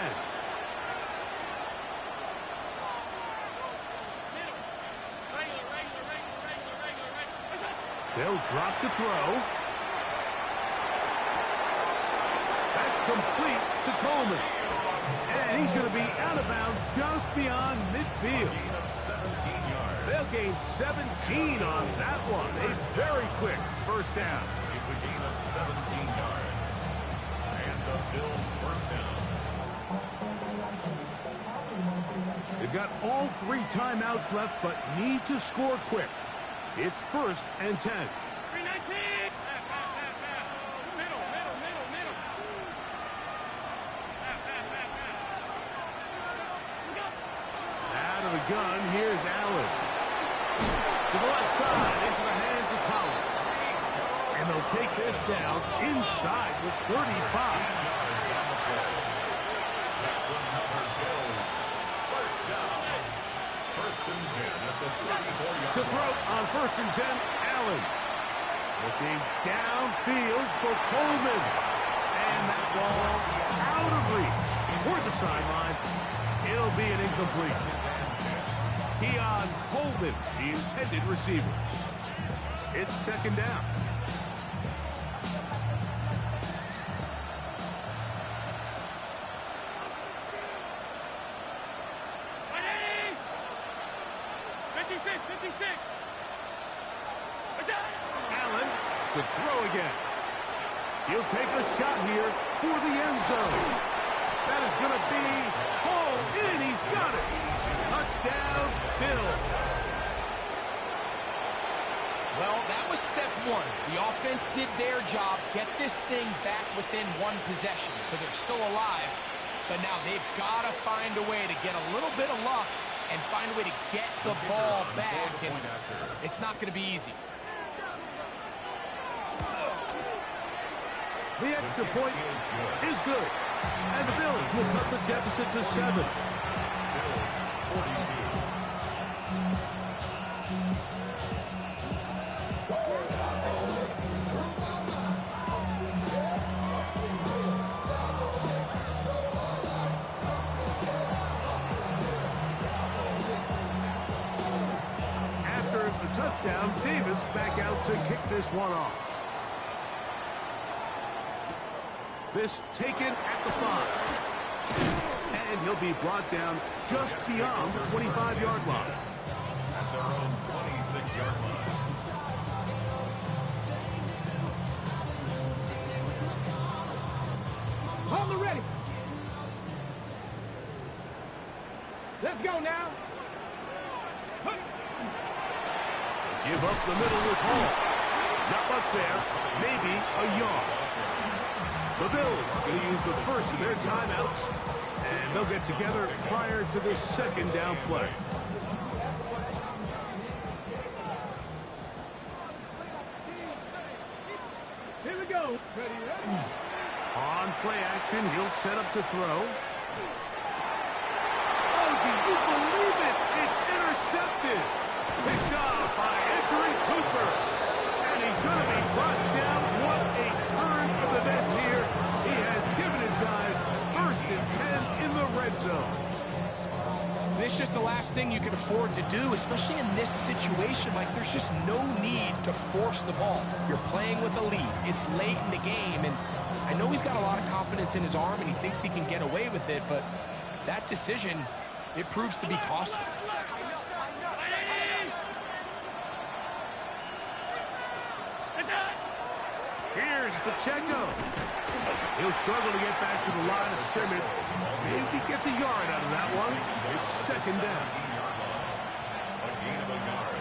They'll drop to throw. That's complete to Coleman. And he's going to be out of bounds just beyond midfield.
Gain of 17 yards.
They'll gain 17 on that one. A very quick first down.
It's a gain of 17 yards. And the Bills first down.
They've got all 3 timeouts left, but need to score quick. It's 1st and 10.
319. Middle.
Out of the gun, here's Allen. To the left side, into the hands of Collins. And they'll take this down inside the 35.
Yards on the play. That's another Bills first down. 1st and 10 at the 34-yard
To throw on 1st and 10, Allen. Looking downfield for Coleman. And that ball out of reach toward the sideline. It'll be an incompletion. Keon Coleman, the intended receiver. It's 2nd down. Allen to throw again. He'll take a shot here for the end zone. That is going to be hauled in. He's got it. Touchdown, Bills.
Well, that was step 1. The offense did their job, get this thing back within 1 possession, so they're still alive. But now they've got to find a way to get a little bit of luck and find a way to get the ball back, and it's not going to be easy.
The extra point is good. And the Bills will cut the deficit to 7.
Bills 42.
After the touchdown, Davis back out to kick this one off. This taken at the 5. And he'll be brought down just beyond the 25-yard line.
At their own 26-yard line.
Hold it ready. Let's go now.
Give up the middle with Hall. Not much there. Maybe a yard. The Bills going to use the first of their timeouts, and they'll get together prior to the 2nd down play.
Here we go. Ready.
On play action, he'll set up to throw. Oh, do you believe it? It's intercepted. Picked off by Edgerrin Cooper. And he's going to be brought down. What a turn of events here. He has given his guys 1st and 10 in the red zone.
And it's just the last thing you can afford to do, especially in this situation. Like, there's just no need to force the ball. You're playing with a lead. It's late in the game, and I know he's got a lot of confidence in his arm, and he thinks he can get away with it, but that decision, it proves to be costly.
Here's Pacheco. He'll struggle to get back to the line of scrimmage. Maybe gets a yard out of that one. It's 2nd down.
A gain of a yard.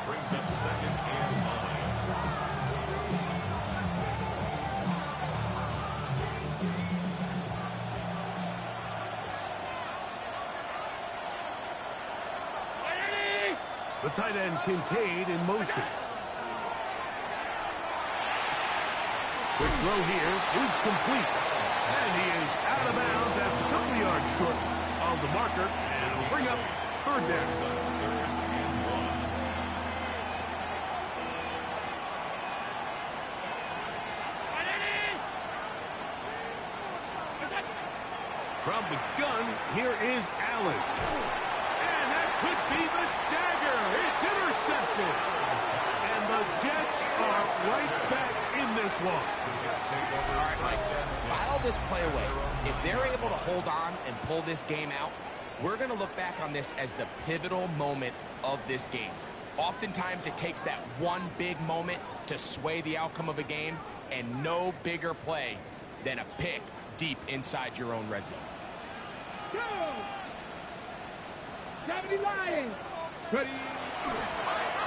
Brings up 2nd and 9.
The tight end Kincaid in motion. The throw here is complete. And he is out of bounds. That's a couple yards short of the marker. And it'll bring up 3rd down. From the gun, here is Allen. And that could be the dagger. It's intercepted. And the Jets are right back in this one.
All right, Mike, file this play away. If they're able to hold on and pull this game out, we're going to look back on this as the pivotal moment of this game. Oftentimes, it takes that one big moment to sway the outcome of a game, and no bigger play than a pick deep inside your own red zone.
Go! 70 Lions! Ready?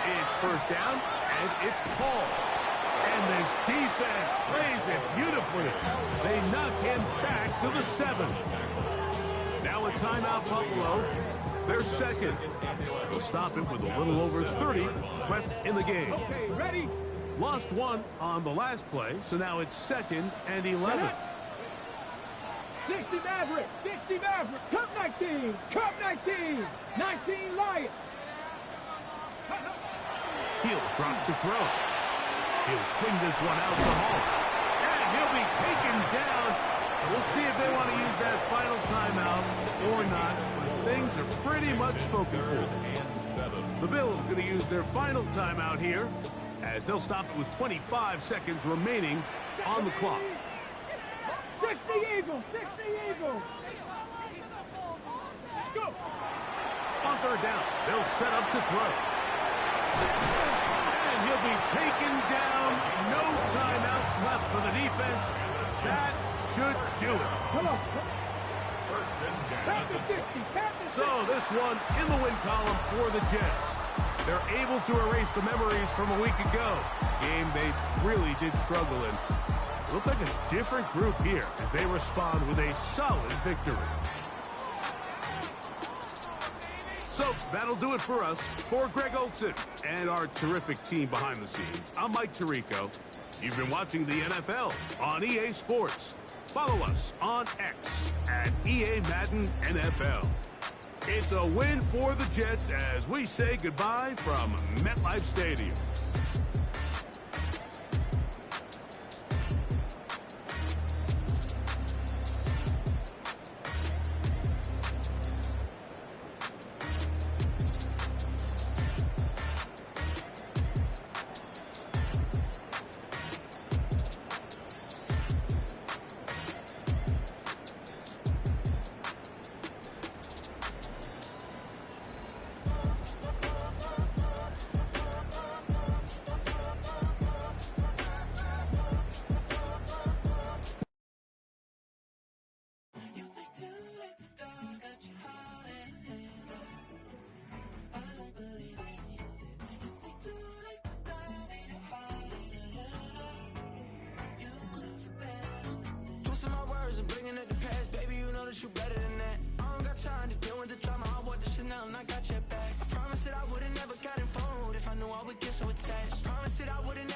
It's first down, and it's Paul. And this defense plays it beautifully. They knock him back to the 7. Now a timeout, Buffalo. They're second. They'll stop it with a little over 30 left in the game.
Okay, ready?
Lost one on the last play, so now it's 2nd and 11.
60 Maverick, 60 Maverick, Cup 19, Cup 19, 19 Lions.
He'll drop to throw. He'll swing this one out to Hall. And he'll be taken down. We'll see if they want to use that final timeout or not. But things are pretty much spoken for. The Bills going to use their final timeout here, as they'll stop it with 25 seconds remaining on the clock.
60 Eagles, 60 Eagles. Let's go.
On third down, they'll set up to throw. And he'll be taken down. No timeouts left for the defense. That should do it.
Come on.
First and 10.
Pat the 60, pat the 60.
So this one in the win column for the Jets. They're able to erase the memories from a week ago. Game they really did struggle in. Look like a different group here as they respond with a solid victory. So that'll do it for us. For Greg Olsen and our terrific team behind the scenes, I'm Mike Tirico. You've been watching the NFL on EA Sports. Follow us on X at EA Madden NFL. It's a win for the Jets as we say goodbye from MetLife Stadium.
And bringing up the past, baby, you know that you better than that. I don't got time to deal with the drama. I bought the Chanel and I got your back. I promised that I would've never gotten phone if I knew I would get so attached. I promised that I would've